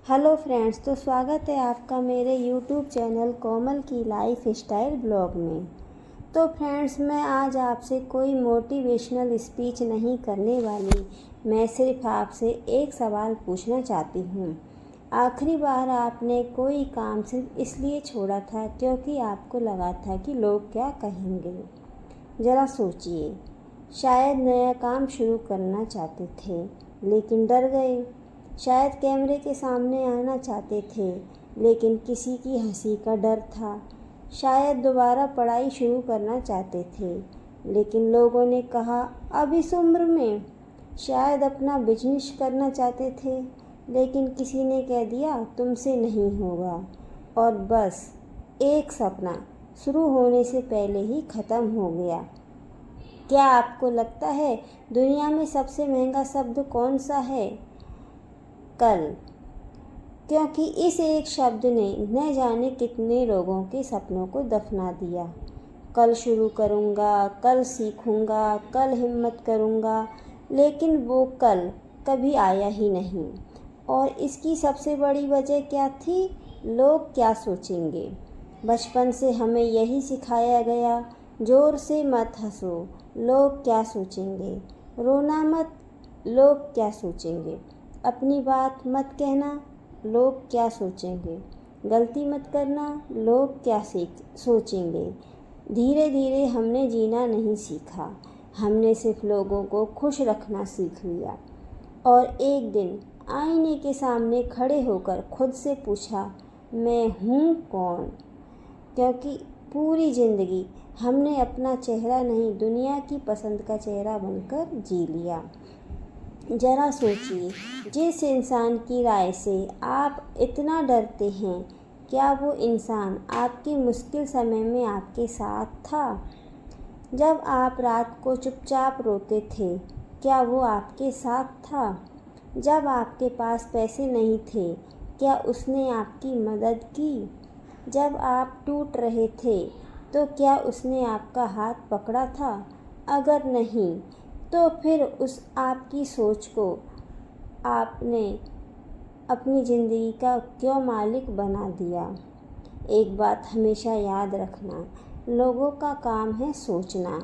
Hello friends, तो स्वागत है आपका मेरे यूट्यूब चैनल कोमल की लाइफ स्टाइल ब्लॉग में। तो फ्रेंड्स, मैं आज आपसे कोई मोटिवेशनल स्पीच नहीं करने वाली। मैं सिर्फ आपसे एक सवाल पूछना चाहती हूँ। आखिरी बार आपने कोई काम सिर्फ इसलिए छोड़ा था क्योंकि आपको लगा था कि लोग क्या कहेंगे? ज़रा सोचिए। शायद नया काम शुरू करना चाहते थे लेकिन डर गए। शायद कैमरे के सामने आना चाहते थे लेकिन किसी की हंसी का डर था। शायद दोबारा पढ़ाई शुरू करना चाहते थे लेकिन लोगों ने कहा अब इस उम्र में। शायद अपना बिजनेस करना चाहते थे लेकिन किसी ने कह दिया तुमसे नहीं होगा। और बस एक सपना शुरू होने से पहले ही ख़त्म हो गया। क्या आपको लगता है दुनिया में सबसे महंगा शब्द कौन सा है? कल। क्योंकि इस एक शब्द ने न जाने कितने लोगों के सपनों को दफना दिया। कल शुरू करूँगा, कल सीखूँगा, कल हिम्मत करूँगा, लेकिन वो कल कभी आया ही नहीं। और इसकी सबसे बड़ी वजह क्या थी? लोग क्या सोचेंगे। बचपन से हमें यही सिखाया गया, ज़ोर से मत हंसो, लोग क्या सोचेंगे। रोना मत, लोग क्या सोचेंगे। अपनी बात मत कहना, लोग क्या सोचेंगे। गलती मत करना, लोग क्या सोचेंगे। धीरे धीरे हमने जीना नहीं सीखा, हमने सिर्फ लोगों को खुश रखना सीख लिया। और एक दिन आईने के सामने खड़े होकर खुद से पूछा, मैं हूँ कौन? क्योंकि पूरी ज़िंदगी हमने अपना चेहरा नहीं, दुनिया की पसंद का चेहरा बनकर जी लिया। ज़रा सोचिए, जिस इंसान की राय से आप इतना डरते हैं, क्या वो इंसान आपके मुश्किल समय में आपके साथ था? जब आप रात को चुपचाप रोते थे, क्या वो आपके साथ था? जब आपके पास पैसे नहीं थे, क्या उसने आपकी मदद की? जब आप टूट रहे थे, तो क्या उसने आपका हाथ पकड़ा था? अगर नहीं, तो फिर उस आपकी सोच को आपने अपनी ज़िंदगी का क्यों मालिक बना दिया? एक बात हमेशा याद रखना, लोगों का काम है सोचना।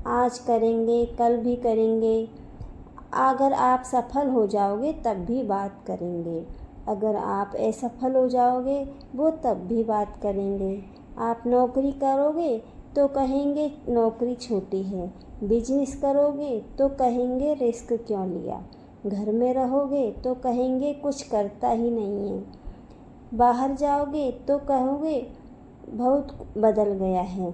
आज करेंगे, कल भी करेंगे। अगर आप सफल हो जाओगे तब भी बात करेंगे, अगर आप असफल हो जाओगे वो तब भी बात करेंगे। आप नौकरी करोगे तो कहेंगे नौकरी छोटी है, बिजनेस करोगे तो कहेंगे रिस्क क्यों लिया, घर में रहोगे तो कहेंगे कुछ करता ही नहीं है, बाहर जाओगे तो कहोगे बहुत बदल गया है।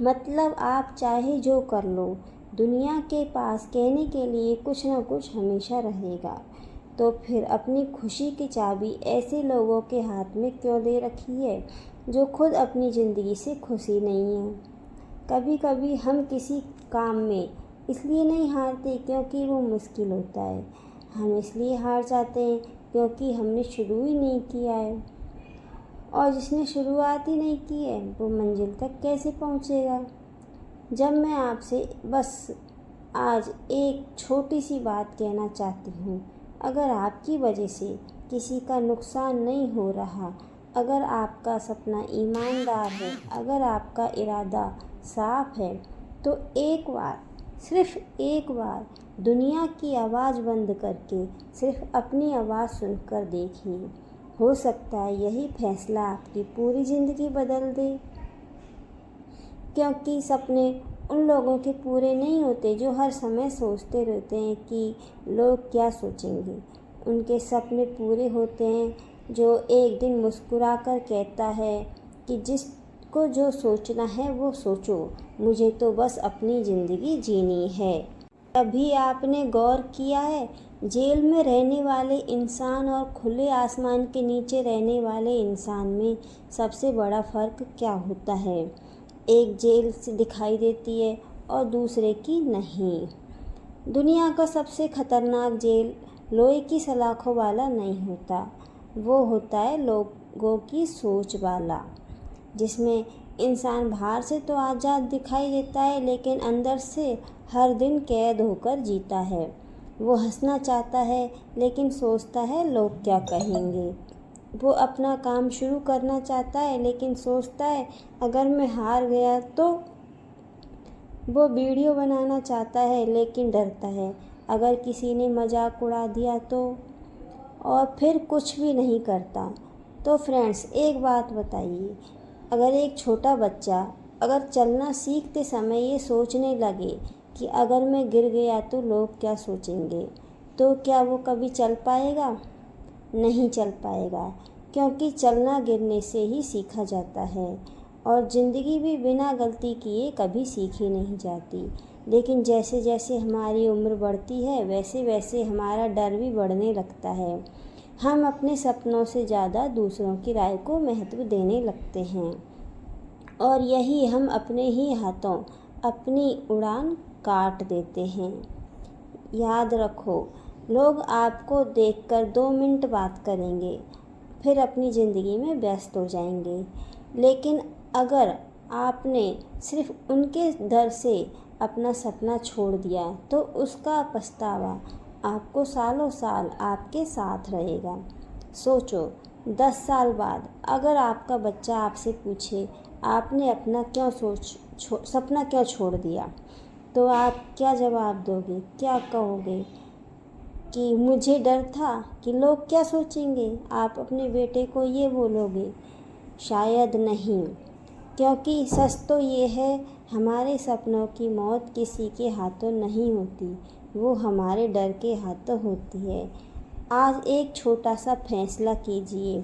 मतलब आप चाहे जो कर लो, दुनिया के पास कहने के लिए कुछ न कुछ हमेशा रहेगा। तो फिर अपनी खुशी की चाबी ऐसे लोगों के हाथ में क्यों दे रखी है जो खुद अपनी ज़िंदगी से खुशी नहीं है? कभी कभी हम किसी काम में इसलिए नहीं हारते क्योंकि वो मुश्किल होता है, हम इसलिए हार जाते हैं क्योंकि हमने शुरू ही नहीं किया है। और जिसने शुरुआत ही नहीं की है वो मंजिल तक कैसे पहुंचेगा? जब मैं आपसे बस आज एक छोटी सी बात कहना चाहती हूँ, अगर आपकी वजह से किसी का नुकसान नहीं हो रहा, अगर आपका सपना ईमानदार है, अगर आपका इरादा साफ है, तो एक बार, सिर्फ एक बार दुनिया की आवाज़ बंद करके सिर्फ अपनी आवाज़ सुनकर देखिए। हो सकता है यही फैसला आपकी पूरी ज़िंदगी बदल दे। क्योंकि सपने उन लोगों के पूरे नहीं होते जो हर समय सोचते रहते हैं कि लोग क्या सोचेंगे। उनके सपने पूरे होते हैं जो एक दिन मुस्कुराकर कहता है कि जिसको जो सोचना है वो सोचो, मुझे तो बस अपनी ज़िंदगी जीनी है। कभी आपने गौर किया है, जेल में रहने वाले इंसान और खुले आसमान के नीचे रहने वाले इंसान में सबसे बड़ा फ़र्क क्या होता है? एक जेल से दिखाई देती है और दूसरे की नहीं। दुनिया का सबसे ख़तरनाक जेल लोहे की सलाखों वाला नहीं होता, वो होता है लोगों की सोच वाला, जिसमें इंसान बाहर से तो आज़ाद दिखाई देता है लेकिन अंदर से हर दिन कैद होकर जीता है। वो हंसना चाहता है लेकिन सोचता है लोग क्या कहेंगे। वो अपना काम शुरू करना चाहता है लेकिन सोचता है अगर मैं हार गया तो। वो वीडियो बनाना चाहता है लेकिन डरता है अगर किसी ने मजाक उड़ा दिया तो। और फिर कुछ भी नहीं करता। तो फ्रेंड्स, एक बात बताइए, अगर एक छोटा बच्चा अगर चलना सीखते समय ये सोचने लगे कि अगर मैं गिर गया तो लोग क्या सोचेंगे, तो क्या वो कभी चल पाएगा? नहीं चल पाएगा, क्योंकि चलना गिरने से ही सीखा जाता है। और ज़िंदगी भी बिना गलती किए कभी सीखी नहीं जाती। लेकिन जैसे जैसे हमारी उम्र बढ़ती है वैसे वैसे हमारा डर भी बढ़ने लगता है। हम अपने सपनों से ज़्यादा दूसरों की राय को महत्व देने लगते हैं और यही हम अपने ही हाथों अपनी उड़ान काट देते हैं। याद रखो, लोग आपको देखकर 2 मिनट बात करेंगे, फिर अपनी ज़िंदगी में व्यस्त हो जाएंगे। लेकिन अगर आपने सिर्फ उनके डर से अपना सपना छोड़ दिया तो उसका पछतावा आपको सालों साल आपके साथ रहेगा। सोचो, 10 साल बाद अगर आपका बच्चा आपसे पूछे आपने अपना सपना क्यों छोड़ दिया, तो आप क्या जवाब दोगे? क्या कहोगे कि मुझे डर था कि लोग क्या सोचेंगे? आप अपने बेटे को ये बोलोगे? शायद नहीं, क्योंकि सच तो ये है, हमारे सपनों की मौत किसी के हाथों नहीं होती, वो हमारे डर के हाथों होती है। आज एक छोटा सा फैसला कीजिए।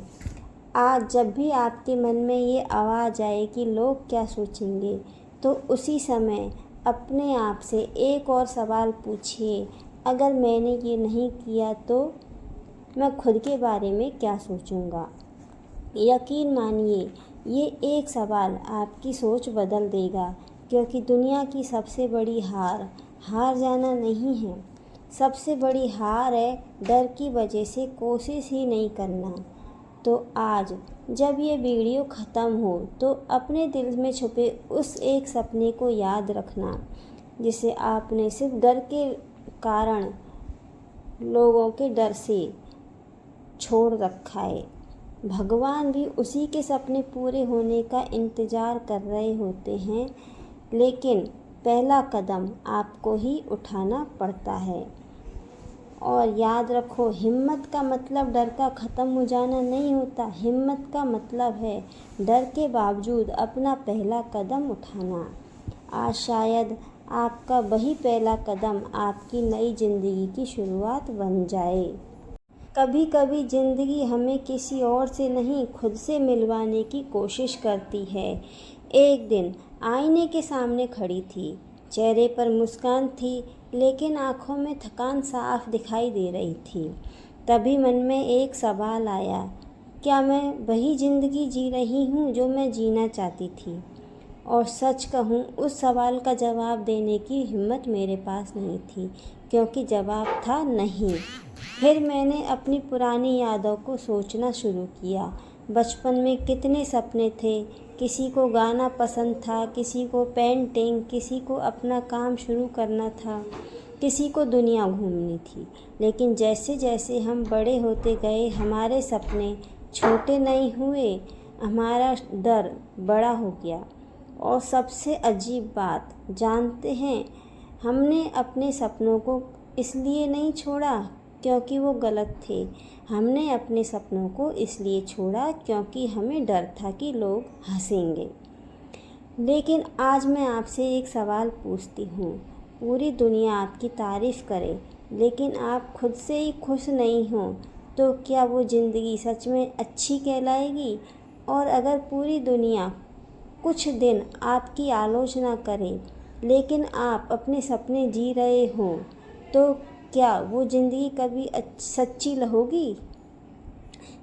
आज जब भी आपके मन में ये आवाज़ आए कि लोग क्या सोचेंगे, तो उसी समय अपने आप से एक और सवाल पूछिए, अगर मैंने ये नहीं किया तो मैं खुद के बारे में क्या सोचूंगा? यकीन मानिए, ये एक सवाल आपकी सोच बदल देगा, क्योंकि दुनिया की सबसे बड़ी हार जाना नहीं है। सबसे बड़ी हार है डर की वजह से कोशिश ही नहीं करना। तो आज जब ये वीडियो ख़त्म हो तो अपने दिल में छुपे उस एक सपने को याद रखना, जिसे आपने सिर्फ डर के कारण, लोगों के डर से छोड़ रखा है। भगवान भी उसी के सपने पूरे होने का इंतज़ार कर रहे होते हैं, लेकिन पहला कदम आपको ही उठाना पड़ता है। और याद रखो, हिम्मत का मतलब डर का ख़त्म हो जाना नहीं होता। हिम्मत का मतलब है डर के बावजूद अपना पहला कदम उठाना। आज शायद आपका वही पहला कदम आपकी नई ज़िंदगी की शुरुआत बन जाए। कभी कभी ज़िंदगी हमें किसी और से नहीं, खुद से मिलवाने की कोशिश करती है। एक दिन आईने के सामने खड़ी थी, चेहरे पर मुस्कान थी, लेकिन आँखों में थकान साफ दिखाई दे रही थी। तभी मन में एक सवाल आया, क्या मैं वही ज़िंदगी जी रही हूँ जो मैं जीना चाहती थी? और सच कहूँ, उस सवाल का जवाब देने की हिम्मत मेरे पास नहीं थी, क्योंकि जवाब था नहीं। फिर मैंने अपनी पुरानी यादों को सोचना शुरू किया। बचपन में कितने सपने थे, किसी को गाना पसंद था, किसी को पेंटिंग, किसी को अपना काम शुरू करना था, किसी को दुनिया घूमनी थी। लेकिन जैसे जैसे हम बड़े होते गए हमारे सपने छोटे नहीं हुए, हमारा डर बड़ा हो गया। और सबसे अजीब बात जानते हैं, हमने अपने सपनों को इसलिए नहीं छोड़ा क्योंकि वो गलत थे, हमने अपने सपनों को इसलिए छोड़ा क्योंकि हमें डर था कि लोग हंसेंगे। लेकिन आज मैं आपसे एक सवाल पूछती हूँ, पूरी दुनिया आपकी तारीफ़ करे लेकिन आप खुद से ही खुश नहीं हो, तो क्या वो ज़िंदगी सच में अच्छी कहलाएगी? और अगर पूरी दुनिया कुछ दिन आपकी आलोचना करे लेकिन आप अपने सपने जी रहे हो, तो क्या वो ज़िंदगी कभी सच्ची होगी?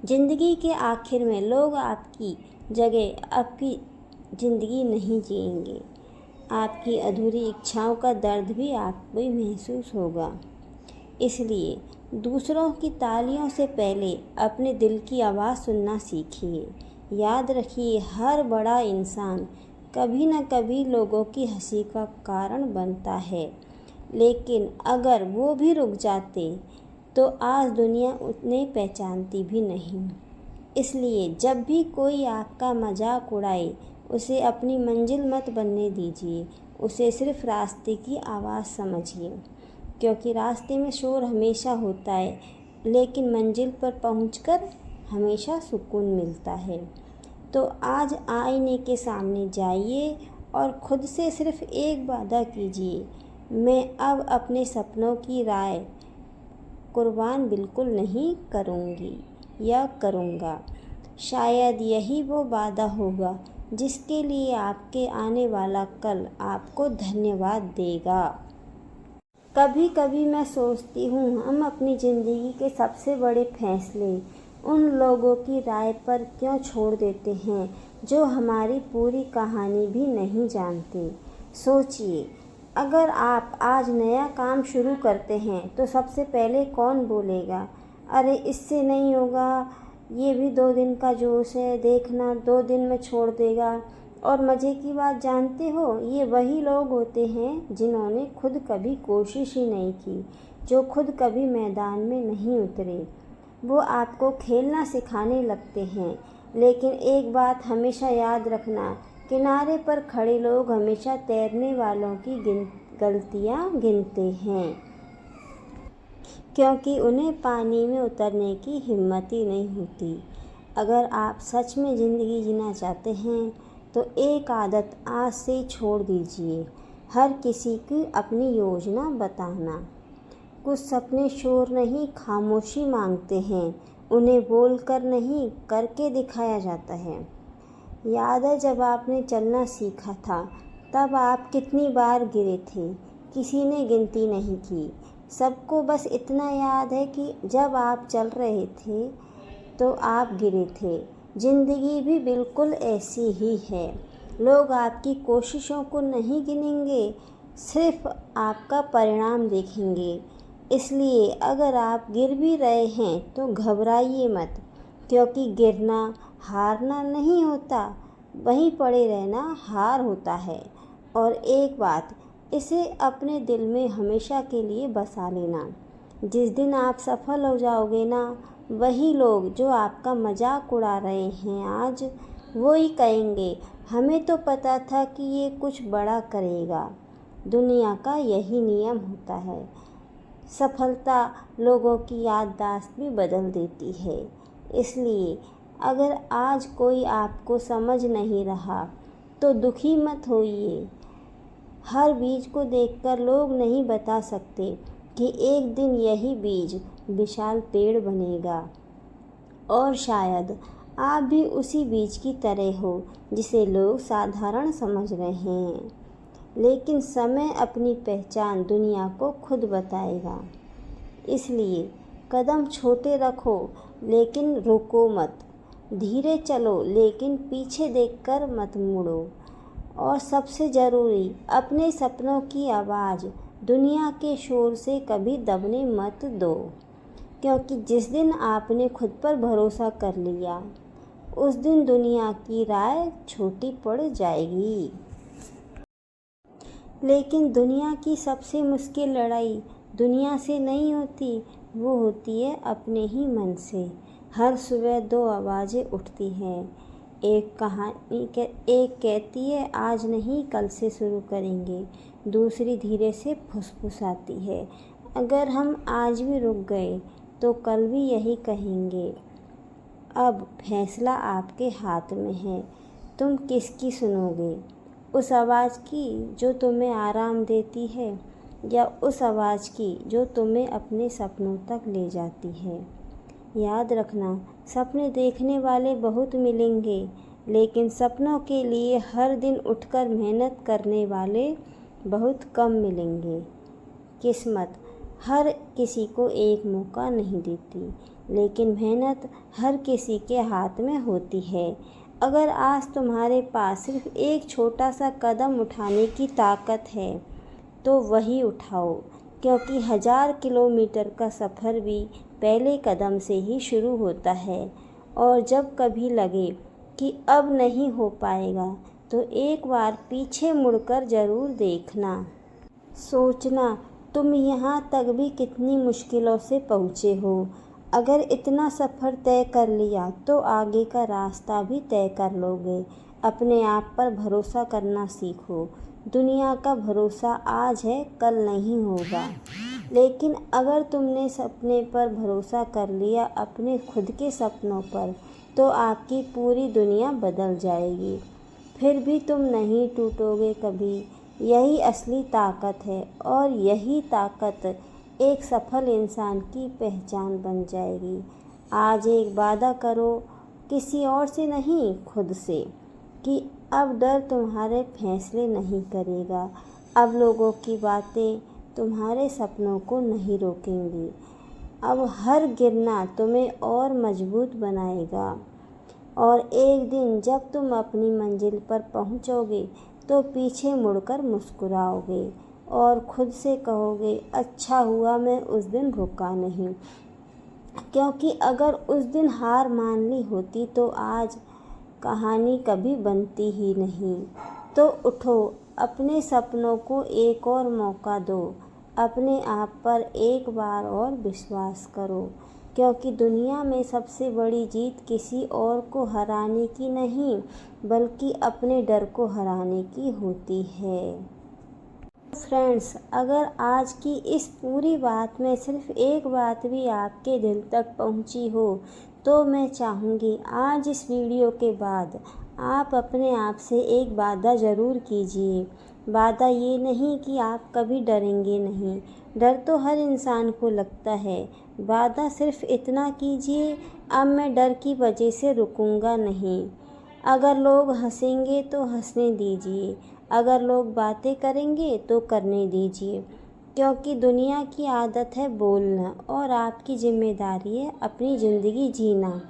ज़िंदगी के आखिर में लोग आपकी जगह आपकी ज़िंदगी नहीं जिएंगे। आपकी अधूरी इच्छाओं का दर्द भी आपको ही महसूस होगा। इसलिए दूसरों की तालियों से पहले अपने दिल की आवाज़ सुनना सीखिए। याद रखिए, हर बड़ा इंसान कभी न कभी लोगों की हंसी का कारण बनता है, लेकिन अगर वो भी रुक जाते तो आज दुनिया उन्हें पहचानती भी नहीं। इसलिए जब भी कोई आपका मजाक उड़ाए, उसे अपनी मंजिल मत बनने दीजिए, उसे सिर्फ रास्ते की आवाज़ समझिए, क्योंकि रास्ते में शोर हमेशा होता है, लेकिन मंजिल पर पहुंचकर हमेशा सुकून मिलता है। तो आज आईने के सामने जाइए और ख़ुद से सिर्फ एक वादा कीजिए, मैं अब अपने सपनों की राह कुर्बान बिल्कुल नहीं करूँगी या करूँगा। शायद यही वो वादा होगा जिसके लिए आपके आने वाला कल आपको धन्यवाद देगा। कभी कभी मैं सोचती हूँ, हम अपनी ज़िंदगी के सबसे बड़े फैसले उन लोगों की राय पर क्यों छोड़ देते हैं जो हमारी पूरी कहानी भी नहीं जानते। सोचिए, अगर आप आज नया काम शुरू करते हैं तो सबसे पहले कौन बोलेगा, अरे इससे नहीं होगा, ये भी 2 दिन का जोश है, देखना 2 दिन में छोड़ देगा। और मज़े की बात जानते हो, ये वही लोग होते हैं जिन्होंने खुद कभी कोशिश ही नहीं की, जो खुद कभी मैदान में नहीं उतरे। वो आपको खेलना सिखाने लगते हैं, लेकिन एक बात हमेशा याद रखना, किनारे पर खड़े लोग हमेशा तैरने वालों की गलतियाँ गिनते हैं, क्योंकि उन्हें पानी में उतरने की हिम्मत ही नहीं होती। अगर आप सच में ज़िंदगी जीना चाहते हैं तो एक आदत आज से छोड़ दीजिए, हर किसी की अपनी योजना बताना। कुछ सपने शोर नहीं, खामोशी मांगते हैं, उन्हें बोलकर नहीं करके दिखाया जाता है। याद है जब आपने चलना सीखा था, तब आप कितनी बार गिरे थे, किसी ने गिनती नहीं की। सबको बस इतना याद है कि जब आप चल रहे थे तो आप गिरे थे। ज़िंदगी भी बिल्कुल ऐसी ही है, लोग आपकी कोशिशों को नहीं गिनेंगे, सिर्फ आपका परिणाम देखेंगे। इसलिए अगर आप गिर भी रहे हैं तो घबराइए मत, क्योंकि गिरना हारना नहीं होता, वहीं पड़े रहना हार होता है। और एक बात, इसे अपने दिल में हमेशा के लिए बसा लेना, जिस दिन आप सफल हो जाओगे ना, वही लोग जो आपका मजाक उड़ा रहे हैं आज, वो ही कहेंगे, हमें तो पता था कि ये कुछ बड़ा करेगा। दुनिया का यही नियम होता है, सफलता लोगों की याददाश्त भी बदल देती है। इसलिए अगर आज कोई आपको समझ नहीं रहा तो दुखी मत होइए। हर बीज को देखकर लोग नहीं बता सकते कि एक दिन यही बीज विशाल पेड़ बनेगा। और शायद आप भी उसी बीज की तरह हो जिसे लोग साधारण समझ रहे हैं, लेकिन समय अपनी पहचान दुनिया को खुद बताएगा। इसलिए कदम छोटे रखो लेकिन रुको मत, धीरे चलो लेकिन पीछे देखकर मत मुड़ो। और सबसे ज़रूरी, अपने सपनों की आवाज़ दुनिया के शोर से कभी दबने मत दो, क्योंकि जिस दिन आपने खुद पर भरोसा कर लिया, उस दिन दुनिया की राय छोटी पड़ जाएगी। लेकिन दुनिया की सबसे मुश्किल लड़ाई दुनिया से नहीं होती, वो होती है अपने ही मन से। हर सुबह 2 आवाज़ें उठती हैं, एक कहती है आज नहीं कल से शुरू करेंगे, दूसरी धीरे से फुसफुसाती है अगर हम आज भी रुक गए तो कल भी यही कहेंगे। अब फैसला आपके हाथ में है, तुम किसकी सुनोगे, उस आवाज़ की जो तुम्हें आराम देती है, या उस आवाज़ की जो तुम्हें अपने सपनों तक ले जाती है। याद रखना, सपने देखने वाले बहुत मिलेंगे, लेकिन सपनों के लिए हर दिन उठकर मेहनत करने वाले बहुत कम मिलेंगे। किस्मत हर किसी को एक मौका नहीं देती, लेकिन मेहनत हर किसी के हाथ में होती है। अगर आज तुम्हारे पास सिर्फ एक छोटा सा कदम उठाने की ताकत है तो वही उठाओ, क्योंकि 1000 किलोमीटर का सफ़र भी पहले कदम से ही शुरू होता है। और जब कभी लगे कि अब नहीं हो पाएगा तो एक बार पीछे मुड़कर ज़रूर देखना। सोचना तुम यहाँ तक भी कितनी मुश्किलों से पहुँचे हो। अगर इतना सफ़र तय कर लिया तो आगे का रास्ता भी तय कर लोगे। अपने आप पर भरोसा करना सीखो। दुनिया का भरोसा आज है, कल नहीं होगा। लेकिन अगर तुमने सपने पर भरोसा कर लिया, अपने खुद के सपनों पर, तो आपकी पूरी दुनिया बदल जाएगी। फिर भी तुम नहीं टूटोगे कभी। यही असली ताकत है और यही ताकत एक सफल इंसान की पहचान बन जाएगी। आज एक वादा करो, किसी और से नहीं, खुद से, कि अब डर तुम्हारे फैसले नहीं करेगा। अब लोगों की बातें तुम्हारे सपनों को नहीं रोकेंगी। अब हर गिरना तुम्हें और मजबूत बनाएगा। और एक दिन जब तुम अपनी मंजिल पर पहुंचोगे तो पीछे मुड़कर मुस्कुराओगे और खुद से कहोगे, अच्छा हुआ मैं उस दिन रुका नहीं। क्योंकि अगर उस दिन हार मान ली होती तो आज कहानी कभी बनती ही नहीं। तो उठो, अपने सपनों को एक और मौका दो। अपने आप पर एक बार और विश्वास करो, क्योंकि दुनिया में सबसे बड़ी जीत किसी और को हराने की नहीं, बल्कि अपने डर को हराने की होती है। फ्रेंड्स, अगर आज की इस पूरी बात में सिर्फ एक बात भी आपके दिल तक पहुंची हो, तो मैं चाहूँगी आज इस वीडियो के बाद आप अपने आप से एक वादा ज़रूर कीजिए। वादा ये नहीं कि आप कभी डरेंगे नहीं। डर तो हर इंसान को लगता है। वादा सिर्फ इतना कीजिए, अब मैं डर की वजह से रुकूंगा नहीं। अगर लोग हंसेंगे तो हंसने दीजिए, अगर लोग बातें करेंगे तो करने दीजिए, क्योंकि दुनिया की आदत है बोलना और आपकी जिम्मेदारी है अपनी ज़िंदगी जीना।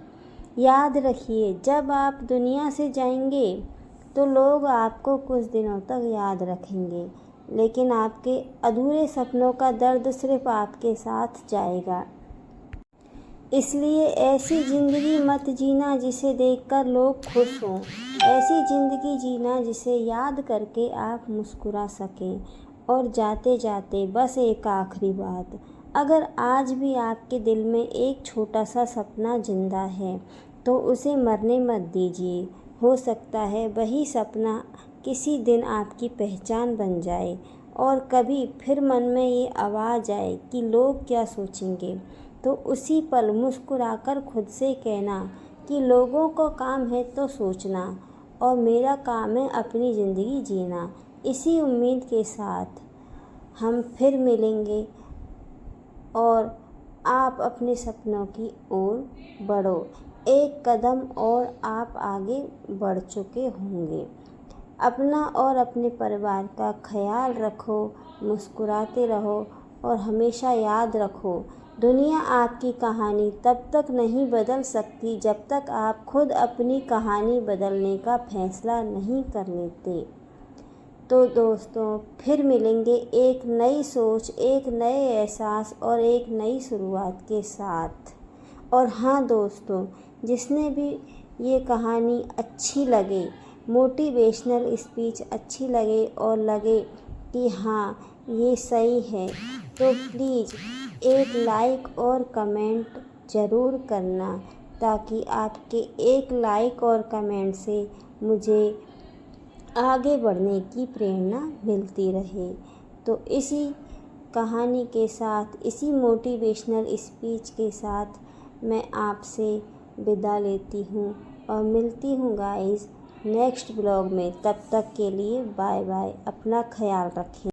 याद रखिए, जब आप दुनिया से जाएंगे तो लोग आपको कुछ दिनों तक याद रखेंगे, लेकिन आपके अधूरे सपनों का दर्द सिर्फ आपके साथ जाएगा। इसलिए ऐसी ज़िंदगी मत जीना जिसे देखकर लोग खुश हों। ऐसी ज़िंदगी जीना जिसे याद करके आप मुस्कुरा सकें। और जाते जाते बस एक आखिरी बात, अगर आज भी आपके दिल में एक छोटा सा सपना जिंदा है तो उसे मरने मत दीजिए। हो सकता है वही सपना किसी दिन आपकी पहचान बन जाए और कभी फिर मन में ये आवाज़ आए कि लोग क्या सोचेंगे, तो उसी पल मुस्कुराकर खुद से कहना कि लोगों को काम है तो सोचना और मेरा काम है अपनी ज़िंदगी जीना। इसी उम्मीद के साथ हम फिर मिलेंगे और आप अपने सपनों की ओर बढ़ो। एक कदम और आप आगे बढ़ चुके होंगे। अपना और अपने परिवार का ख्याल रखो, मुस्कुराते रहो और हमेशा याद रखो, दुनिया आपकी कहानी तब तक नहीं बदल सकती जब तक आप खुद अपनी कहानी बदलने का फैसला नहीं कर लेते। तो दोस्तों, फिर मिलेंगे एक नई सोच, एक नए एहसास और एक नई शुरुआत के साथ। और हाँ दोस्तों, जिसने भी ये कहानी अच्छी लगे, मोटिवेशनल स्पीच अच्छी लगे और लगे कि हाँ ये सही है, तो प्लीज़ एक लाइक और कमेंट ज़रूर करना, ताकि आपके एक लाइक और कमेंट से मुझे आगे बढ़ने की प्रेरणा मिलती रहे। तो इसी कहानी के साथ, इसी मोटिवेशनल स्पीच के साथ मैं आपसे विदा लेती हूँ और मिलती हूँ गाइस नेक्स्ट ब्लॉग में। तब तक के लिए बाय बाय। अपना ख्याल रखें।